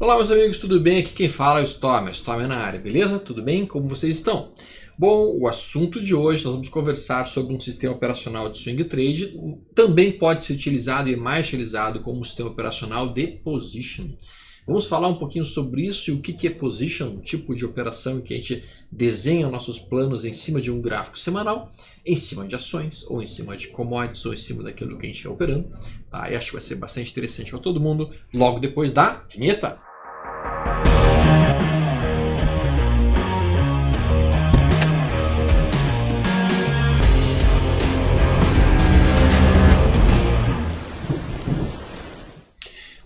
Olá meus amigos, tudo bem? Aqui quem fala é o Stormer na área, beleza? Tudo bem? Como vocês estão? Bom, o assunto de hoje nós vamos conversar sobre um sistema operacional de swing trade, também pode ser utilizado e é mais utilizado como um sistema operacional de position. Vamos falar um pouquinho sobre isso e o que é position, um tipo de operação em que a gente desenha nossos planos em cima de um gráfico semanal, em cima de ações, ou em cima de commodities, ou em cima daquilo que a gente está operando. Tá? E acho que vai ser bastante interessante para todo mundo, logo depois da vinheta.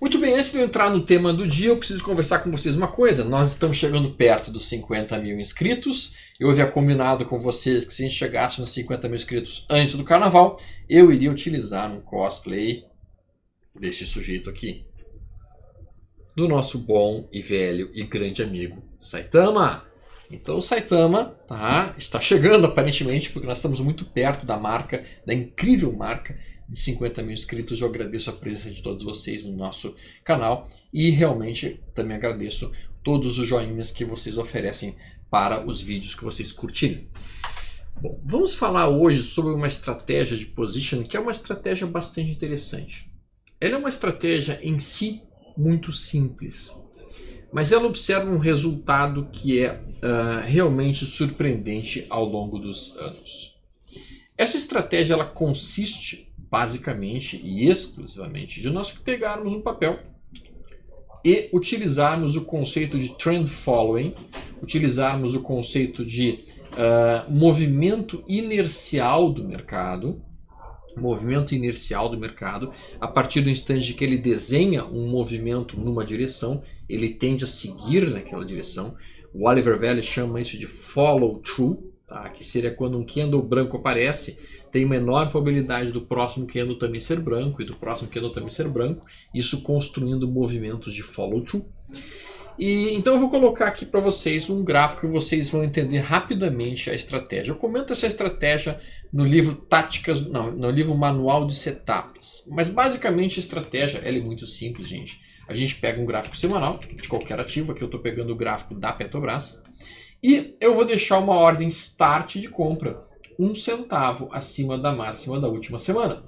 Muito bem, antes de eu entrar no tema do dia, eu preciso conversar com vocês uma coisa. Nós estamos chegando perto dos 50 mil inscritos. Eu havia combinado com vocês que se a gente chegasse nos 50 mil inscritos antes do carnaval, eu iria utilizar um cosplay deste sujeito aqui. Do nosso bom e velho e grande amigo Saitama. Então o Saitama está chegando aparentemente, porque nós estamos muito perto da marca, da incrível marca de 50 mil inscritos. Eu agradeço a presença de todos vocês no nosso canal e realmente também agradeço todos os joinhas que vocês oferecem para os vídeos que vocês curtirem. Bom, vamos falar hoje sobre uma estratégia de position que é uma estratégia bastante interessante. Ela é uma estratégia em si muito simples, mas ela observa um resultado que é realmente surpreendente ao longo dos anos. Essa estratégia ela consiste basicamente e exclusivamente de nós pegarmos um papel e utilizarmos o conceito de trend following, utilizarmos o conceito de movimento inercial do mercado, a partir do instante que ele desenha um movimento numa direção, ele tende a seguir naquela direção. O Oliver Velli chama isso de follow through, tá? Que seria quando um candle branco aparece, tem uma enorme probabilidade do próximo candle também ser branco e do próximo candle também ser branco, isso construindo movimentos de follow through. E então eu vou colocar aqui para vocês um gráfico e vocês vão entender rapidamente a estratégia. Eu comento essa estratégia no livro Táticas, no livro Manual de Setups. Mas basicamente a estratégia ela é muito simples, gente. A gente pega um gráfico semanal de qualquer ativo, aqui eu estou pegando o gráfico da Petrobras, e eu vou deixar uma ordem start de compra 1 centavo acima da máxima da última semana.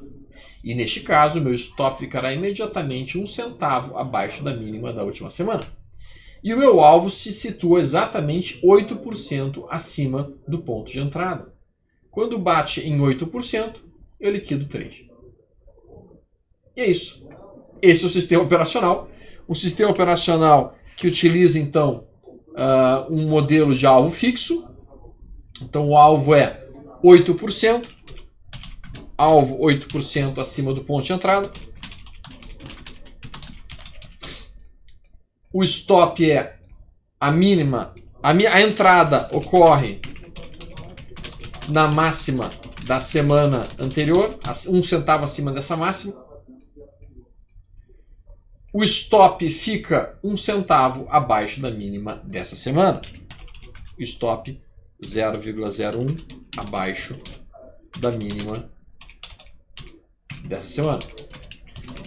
E neste caso, o meu stop ficará imediatamente 1 centavo abaixo da mínima da última semana. E o meu alvo se situa exatamente 8% acima do ponto de entrada. Quando bate em 8%, eu liquido o trade. E é isso. Esse é o sistema operacional. Um sistema operacional que utiliza, então, um modelo de alvo fixo. Então, o alvo é 8%. Alvo 8% acima do ponto de entrada. O stop é a mínima. A entrada ocorre na máxima da semana anterior, 1 centavo acima dessa máxima. O stop fica 1 centavo abaixo da mínima dessa semana. O stop 0,01 abaixo da mínima dessa semana.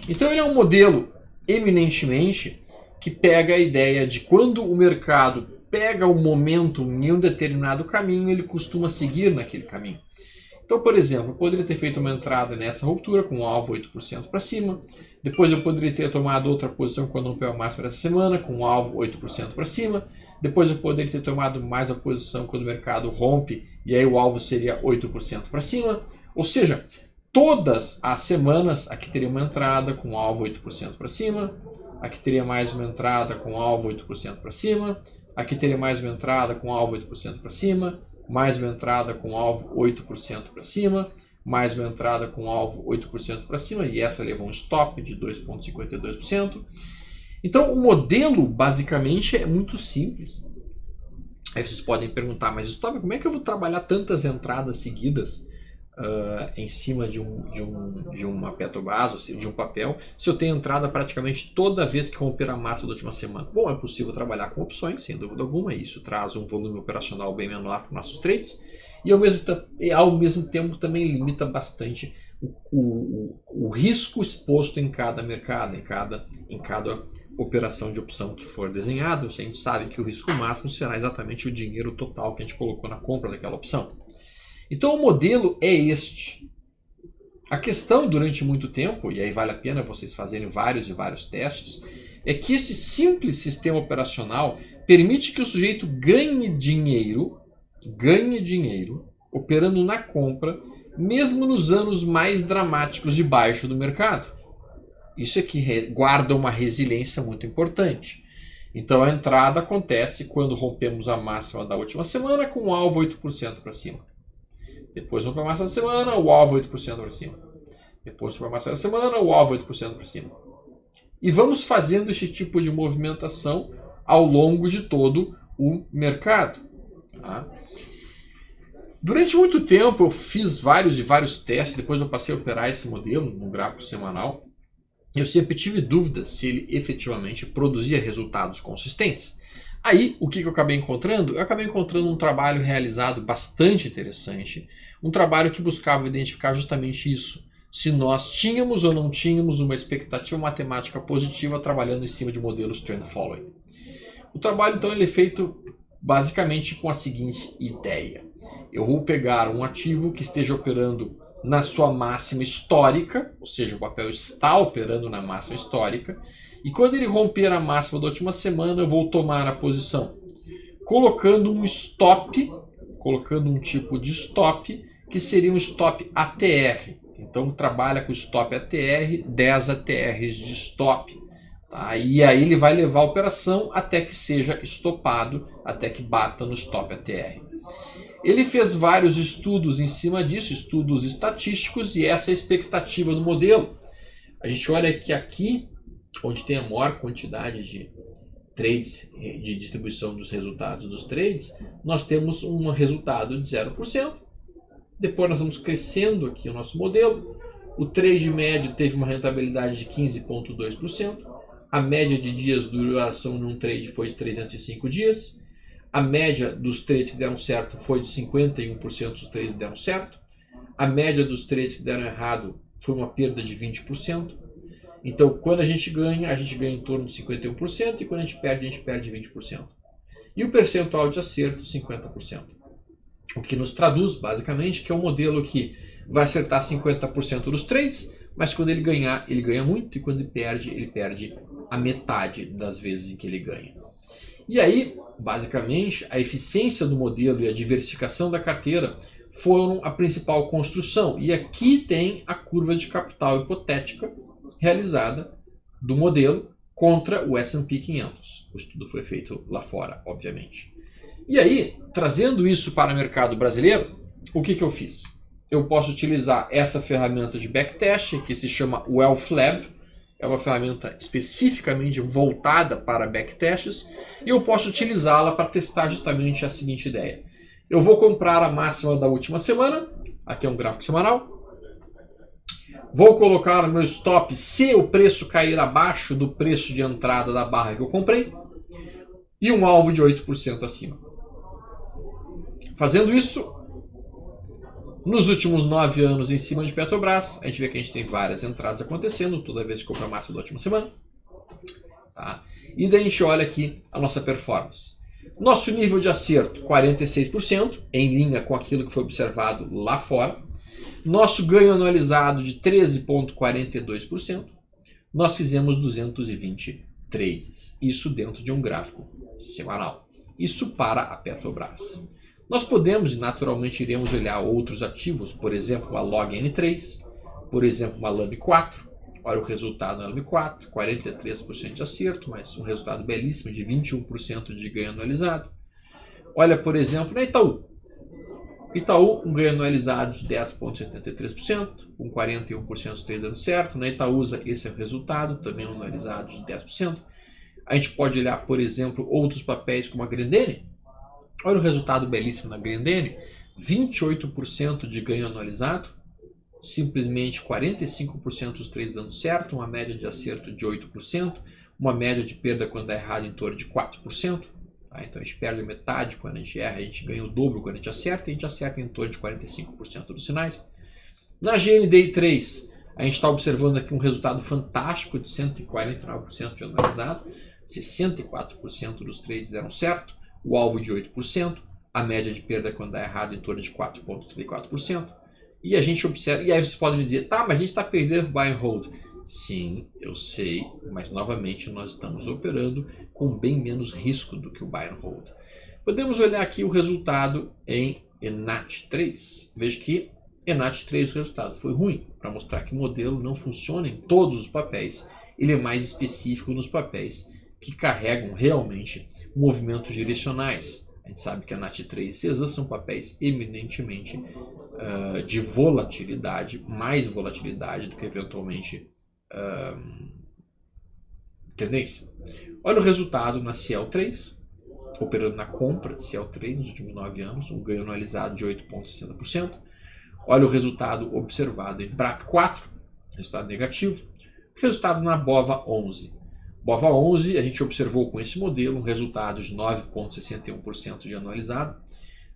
Então ele é um modelo eminentemente que pega a ideia de quando o mercado pega o momento em um determinado caminho, ele costuma seguir naquele caminho. Então, por exemplo, eu poderia ter feito uma entrada nessa ruptura com o alvo 8% para cima. Depois eu poderia ter tomado outra posição quando rompeu a máxima dessa semana, com o alvo 8% para cima. Depois eu poderia ter tomado mais a posição quando o mercado rompe, e aí o alvo seria 8% para cima. Ou seja, todas as semanas aqui teria uma entrada com o alvo 8% para cima. Aqui teria mais uma entrada com alvo 8% para cima. Aqui teria mais uma entrada com alvo 8% para cima. Mais uma entrada com alvo 8% para cima. Mais uma entrada com alvo 8% para cima. E essa levou um stop de 2,52%. Então o modelo basicamente é muito simples. Aí vocês podem perguntar, mas stop, como é que eu vou trabalhar tantas entradas seguidas em cima de uma Petrobras, ou seja, de um papel, se eu tenho entrada praticamente toda vez que romper a máxima da última semana? Bom, é possível trabalhar com opções, sem dúvida alguma, e isso traz um volume operacional bem menor para nossos trades, e ao mesmo tempo também limita bastante o risco exposto em cada mercado, em cada operação de opção que for desenhada. A gente sabe que o risco máximo será exatamente o dinheiro total que a gente colocou na compra daquela opção. Então o modelo é este. A questão durante muito tempo, e aí vale a pena vocês fazerem vários e vários testes, é que esse simples sistema operacional permite que o sujeito ganhe dinheiro operando na compra, mesmo nos anos mais dramáticos de baixa do mercado. Isso aqui guarda uma resiliência muito importante. Então a entrada acontece quando rompemos a máxima da última semana com o alvo 8% para cima. Depois rompemos a máxima da semana, o alvo 8% para cima. Depois rompemos a máxima da semana, o alvo 8% para cima. E vamos fazendo esse tipo de movimentação ao longo de todo o mercado. Tá? Durante muito tempo eu fiz vários e vários testes, depois eu passei a operar esse modelo no gráfico semanal. Eu sempre tive dúvidas se ele efetivamente produzia resultados consistentes. Aí, o que eu acabei encontrando? Eu acabei encontrando um trabalho realizado bastante interessante, um trabalho que buscava identificar justamente isso, se nós tínhamos ou não tínhamos uma expectativa matemática positiva trabalhando em cima de modelos trend following. O trabalho, então, ele é feito basicamente com a seguinte ideia. Eu vou pegar um ativo que esteja operando na sua máxima histórica, ou seja, o papel está operando na máxima histórica, e quando ele romper a máxima da última semana, eu vou tomar a posição, colocando um stop, colocando um tipo de stop, que seria um stop ATR. Então trabalha com stop ATR, 10 ATRs de stop. Tá? E aí ele vai levar a operação até que seja estopado, até que bata no stop ATR. Ele fez vários estudos em cima disso, estudos estatísticos, e essa é a expectativa do modelo. A gente olha que aqui, onde tem a maior quantidade de trades, de distribuição dos resultados dos trades, nós temos um resultado de 0%. Depois nós vamos crescendo aqui o nosso modelo. O trade médio teve uma rentabilidade de 15,2%. A média de dias de duração de um trade foi de 305 dias. A média dos trades que deram certo foi de 51% dos trades que deram certo. A média dos trades que deram errado foi uma perda de 20%. Então, quando a gente ganha em torno de 51%, e quando a gente perde 20%. E o percentual de acerto, 50%. O que nos traduz, basicamente, que é um modelo que vai acertar 50% dos trades, mas quando ele ganha muito, e quando ele perde a metade das vezes em que ele ganha. E aí, basicamente, a eficiência do modelo e a diversificação da carteira foram a principal construção. E aqui tem a curva de capital hipotética realizada do modelo contra o S&P 500. O estudo foi feito lá fora, obviamente. E aí, trazendo isso para o mercado brasileiro, o que eu fiz? Eu posso utilizar essa ferramenta de backtest, que se chama Wealth Lab. É uma ferramenta especificamente voltada para backtests, e eu posso utilizá-la para testar justamente a seguinte ideia. Eu vou comprar a máxima da última semana, aqui é um gráfico semanal, vou colocar o meu stop se o preço cair abaixo do preço de entrada da barra que eu comprei, e um alvo de 8% acima. Fazendo isso, nos últimos 9 anos em cima de Petrobras, a gente vê que a gente tem várias entradas acontecendo toda vez que compra a máxima da última semana. Tá? E daí a gente olha aqui a nossa performance. Nosso nível de acerto, 46%, em linha com aquilo que foi observado lá fora. Nosso ganho anualizado de 13,42%. Nós fizemos 220 trades. Isso dentro de um gráfico semanal. Isso para a Petrobras. Nós podemos e naturalmente iremos olhar outros ativos, por exemplo, a Log N3, por exemplo, uma LAMB4. Olha o resultado na LAMB4, 43% de acerto, mas um resultado belíssimo de 21% de ganho anualizado. Olha, por exemplo, na Itaú. Itaú, um ganho anualizado de 10,73%, com 41% dos trades dando certo. Na Itaúsa, esse é o resultado, também anualizado de 10%. A gente pode olhar, por exemplo, outros papéis como a Grendene. Olha o resultado belíssimo na Grendene, 28% de ganho anualizado, simplesmente 45% dos trades dando certo, uma média de acerto de 8%, uma média de perda quando dá errado em torno de 4%. Tá? Então a gente perde metade quando a gente erra, a gente ganha o dobro quando a gente acerta, e a gente acerta em torno de 45% dos sinais. Na GNDI 3, a gente está observando aqui um resultado fantástico de 149% de analisado, 64% dos trades deram certo, o alvo de 8%, a média de perda quando dá errado em torno de 4,34%. E a gente observa, e aí vocês podem me dizer, tá, mas a gente está perdendo buy and hold. Sim, eu sei, mas novamente nós estamos operando com bem menos risco do que o buy and hold. Podemos olhar aqui o resultado em ENAT3. Veja que ENAT3 o resultado foi ruim, para mostrar que o modelo não funciona em todos os papéis. Ele é mais específico nos papéis que carregam realmente movimentos direcionais. A gente sabe que a NAT3 e CESA são papéis eminentemente de volatilidade, mais volatilidade do que eventualmente tendência. Olha o resultado na CL3, operando na compra de CL3 nos últimos 9 anos, um ganho anualizado de 8,60%. Olha o resultado observado em BRAP4, resultado negativo. Resultado na BOVA11. BOVA11, a gente observou com esse modelo um resultado de 9,61% de anualizado.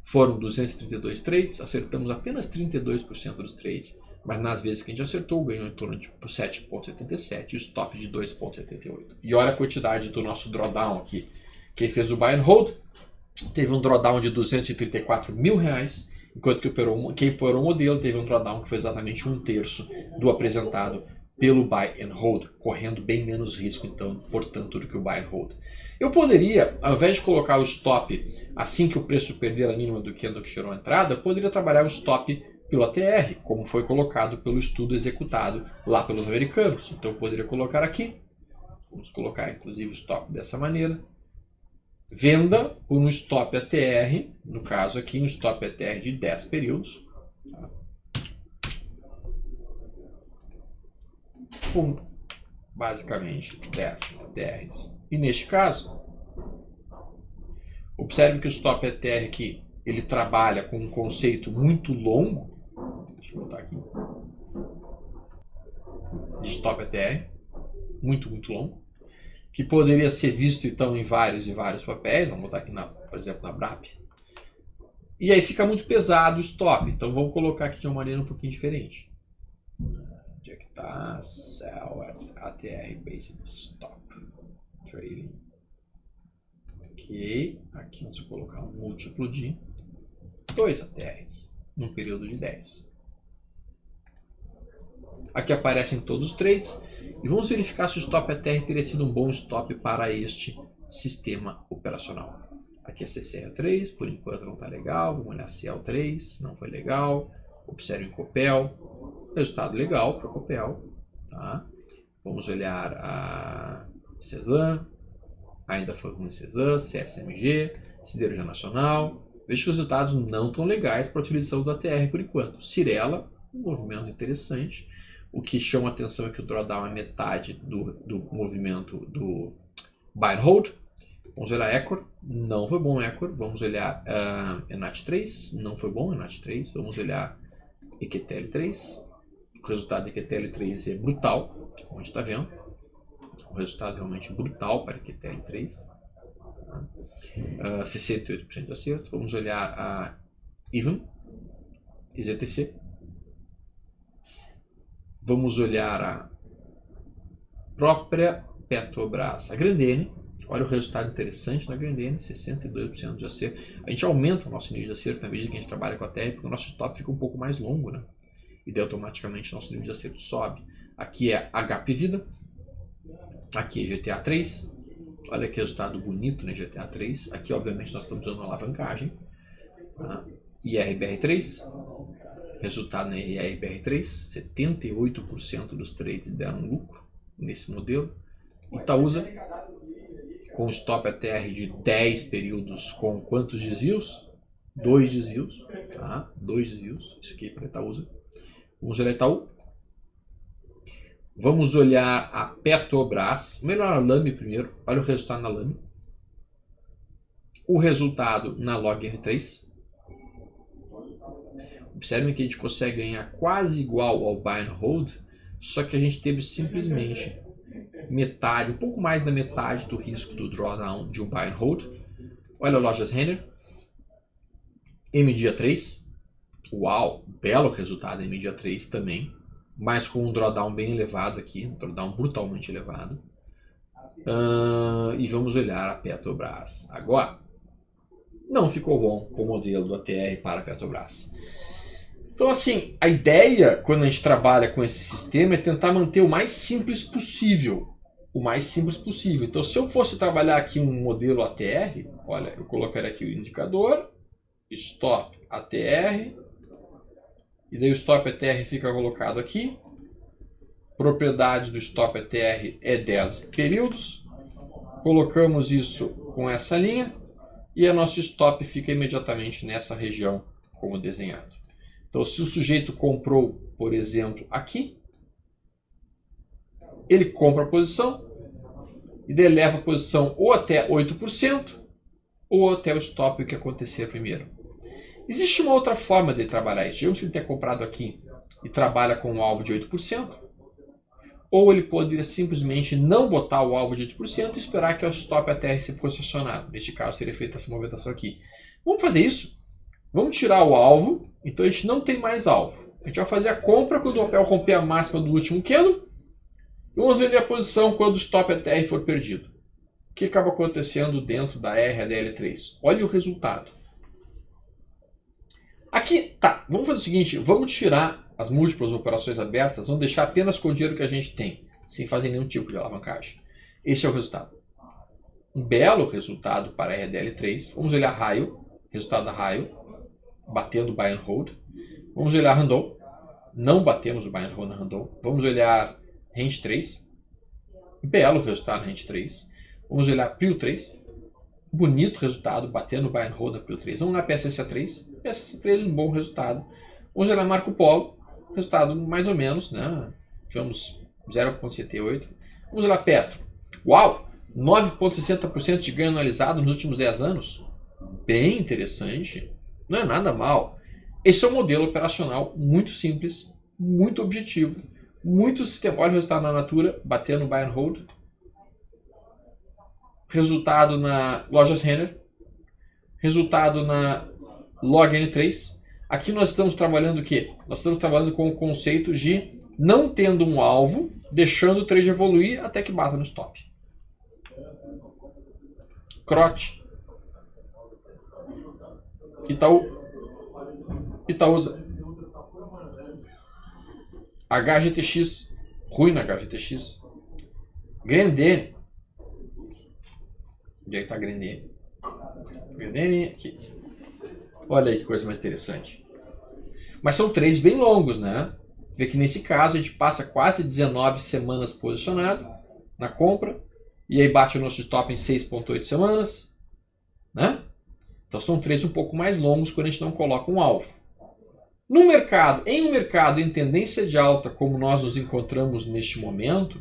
Foram 232 trades, acertamos apenas 32% dos trades, mas nas vezes que a gente acertou, ganhou em torno de 7,77% e o stop de 2,78%. E olha a quantidade do nosso drawdown aqui. Quem fez o buy and hold teve um drawdown de R$234 mil, enquanto que quem operou o modelo teve um drawdown que foi exatamente 1/3 do apresentado pelo buy and hold, correndo bem menos risco, então, portanto, do que o buy and hold. Eu poderia, ao invés de colocar o stop assim que o preço perder a mínima do candle que gerou a entrada, eu poderia trabalhar o stop pelo ATR, como foi colocado pelo estudo executado lá pelos americanos. Então eu poderia colocar aqui, vamos colocar inclusive o stop dessa maneira, venda por um stop ATR, no caso aqui um stop ATR de 10 períodos, tá? Com basicamente 10 ATRs. E neste caso, observe que o stop ATR aqui, ele trabalha com um conceito muito longo, deixa eu botar aqui, de stop ATR, muito longo, que poderia ser visto então em vários e vários papéis. Vamos botar aqui, por exemplo, na BRAP. E aí fica muito pesado o stop, então vamos colocar aqui de uma maneira um pouquinho diferente. Onde é que está? Sell at ATR Based Stop Trading. Ok, aqui nós vamos colocar um múltiplo de 2 ATRs num período de 10. Aqui aparecem todos os trades e vamos verificar se o stop ATR teria sido um bom stop para este sistema operacional. Aqui é CCR3, por enquanto não está legal. Vamos olhar CL3, não foi legal. Observe em Copel, resultado legal para Copel. Tá? Vamos olhar a CESAM, ainda foi ruim CESAM, CSMG, Siderurgia Nacional. Veja que os resultados não estão legais para a utilização do ATR por enquanto. Cirela, um movimento interessante. O que chama a atenção é que o drawdown é metade do movimento do buy and hold. Vamos olhar Ecor, não foi bom Ecor. Vamos olhar ENAT3, não foi bom ENAT3. Vamos olhar EQTL3. O resultado de EQTL3 é brutal, como a gente está vendo. O resultado é realmente brutal para EQTL3. 68% de acerto. Vamos olhar a IVAN, IZTC. Vamos olhar a própria Petrobras, a Grendene. Olha o resultado interessante da Grendene, 62% de acerto. A gente aumenta o nosso nível de acerto na medida que a gente trabalha com a TR, porque o nosso stop fica um pouco mais longo, né? E daí automaticamente o nosso nível de acerto sobe. Aqui é HP Vida. Aqui é GTA 3. Olha que resultado bonito na GTA 3. Aqui, obviamente, nós estamos usando uma alavancagem. Tá? IRBR3. Resultado na IRBR3. 78% dos trades deram lucro nesse modelo. Itaúsa, com stop ATR de 10 períodos, com quantos desvios? 2 desvios. Tá? 2 desvios. Isso aqui é para Itaúsa. Vamos olhar Itaú. Vamos olhar a Petrobras. Melhor a Lame primeiro. Olha o resultado na Lame. O resultado na LogN3. Observem que a gente consegue ganhar quase igual ao Buy and Hold, só que a gente teve simplesmente metade, um pouco mais da metade do risco do drawdown de um Buy and Hold. Olha a Lojas Renner. MDA 3. Uau, belo resultado em mídia 3 também, mas com um drawdown bem elevado aqui, um drawdown brutalmente elevado. E vamos olhar a Petrobras agora. Não ficou bom com o modelo do ATR para a Petrobras. Então, assim, a ideia quando a gente trabalha com esse sistema é tentar manter o mais simples possível. O mais simples possível. Então, se eu fosse trabalhar aqui um modelo ATR, olha, eu colocaria aqui o indicador, stop ATR, e daí o stop ATR fica colocado aqui. Propriedades do stop ATR é 10 períodos. Colocamos isso com essa linha e a nosso stop fica imediatamente nessa região como desenhado. Então, se o sujeito comprou, por exemplo, aqui, ele compra a posição e daí leva a posição ou até 8% ou até o stop, o que acontecer primeiro. Existe uma outra forma de trabalhar isso. Digamos que ele tenha comprado aqui e trabalha com um alvo de 8%, ou ele poderia simplesmente não botar o alvo de 8% e esperar que o stop ATR se fosse acionado. Neste caso, seria feita essa movimentação aqui. Vamos fazer isso? Vamos tirar o alvo, então a gente não tem mais alvo. A gente vai fazer a compra quando o papel romper a máxima do último candle. E vamos vender a posição quando o stop ATR for perdido. O que acaba acontecendo dentro da RADL3? Olha o resultado. Aqui, tá, vamos fazer o seguinte, vamos tirar as múltiplas operações abertas, vamos deixar apenas com o dinheiro que a gente tem, sem fazer nenhum tipo de alavancagem. Esse é o resultado. Um belo resultado para a RDL3. Vamos olhar raio, resultado da raio, batendo o buy and hold. Vamos olhar Randall, não batemos o buy and hold na Randall. Vamos olhar range 3, belo resultado range 3. Vamos olhar Prio 3, bonito resultado, batendo o buy and hold na Prio 3. Vamos olhar PSSA3, PSSA3 um bom resultado. Vamos olhar Marco Polo, resultado mais ou menos, né? Tivemos 0,78. Vamos olhar Petro. Uau! 9,60% de ganho anualizado nos últimos 10 anos. Bem interessante. Não é nada mal. Esse é um modelo operacional muito simples, muito objetivo, muito sistema. Olha o resultado na Natura, batendo buy and hold. Resultado na Lojas Renner. Resultado na Log N3. Aqui nós estamos trabalhando o quê? Nós estamos trabalhando com o conceito de não tendo um alvo, deixando o trade evoluir até que bata no stop. Crote. Itaúsa. HGTX. Ruim na HGTX. Grendene. Onde é que está Grendene? Grendene aqui. Olha aí que coisa mais interessante. Mas são trades bem longos, né? Vê que nesse caso a gente passa quase 19 semanas posicionado na compra. E aí bate o nosso stop em 6,8 semanas. Né? Então são trades um pouco mais longos quando a gente não coloca um alvo. No mercado, em um mercado em tendência de alta como nós nos encontramos neste momento,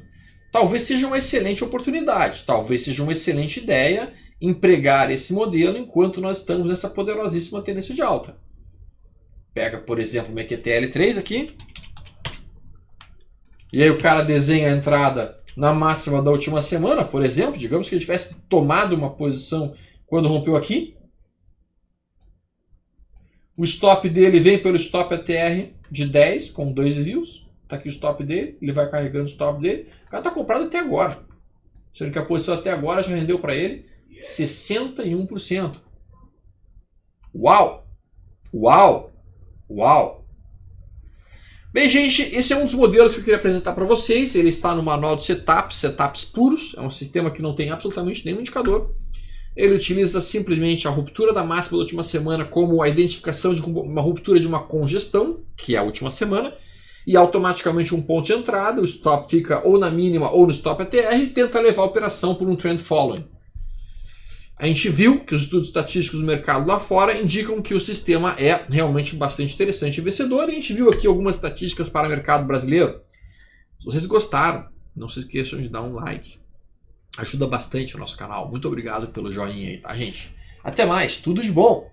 talvez seja uma excelente oportunidade. Talvez seja uma excelente ideia empregar esse modelo enquanto nós estamos nessa poderosíssima tendência de alta. Pega, por exemplo, o MQTL3 aqui. E aí o cara desenha a entrada na máxima da última semana, por exemplo. Digamos que ele tivesse tomado uma posição quando rompeu aqui. O stop dele vem pelo stop ATR de 10, com 2 views. Está aqui o stop dele, ele vai carregando o stop dele. O cara está comprado até agora. Sendo que a posição até agora já rendeu para ele 61%. Uau! Uau! Uau! Bem, gente, esse é um dos modelos que eu queria apresentar para vocês. Ele está no manual de setups puros. É um sistema que não tem absolutamente nenhum indicador. Ele utiliza simplesmente a ruptura da máxima da última semana como a identificação de uma ruptura de uma congestão, que é a última semana, e automaticamente um ponto de entrada. O stop fica ou na mínima ou no stop ATR e tenta levar a operação por um trend following. A gente viu que os estudos estatísticos do mercado lá fora indicam que o sistema é realmente bastante interessante e vencedor. E a gente viu aqui algumas estatísticas para o mercado brasileiro. Se vocês gostaram, não se esqueçam de dar um like. Ajuda bastante o nosso canal. Muito obrigado pelo joinha aí, tá, gente? Até mais, tudo de bom!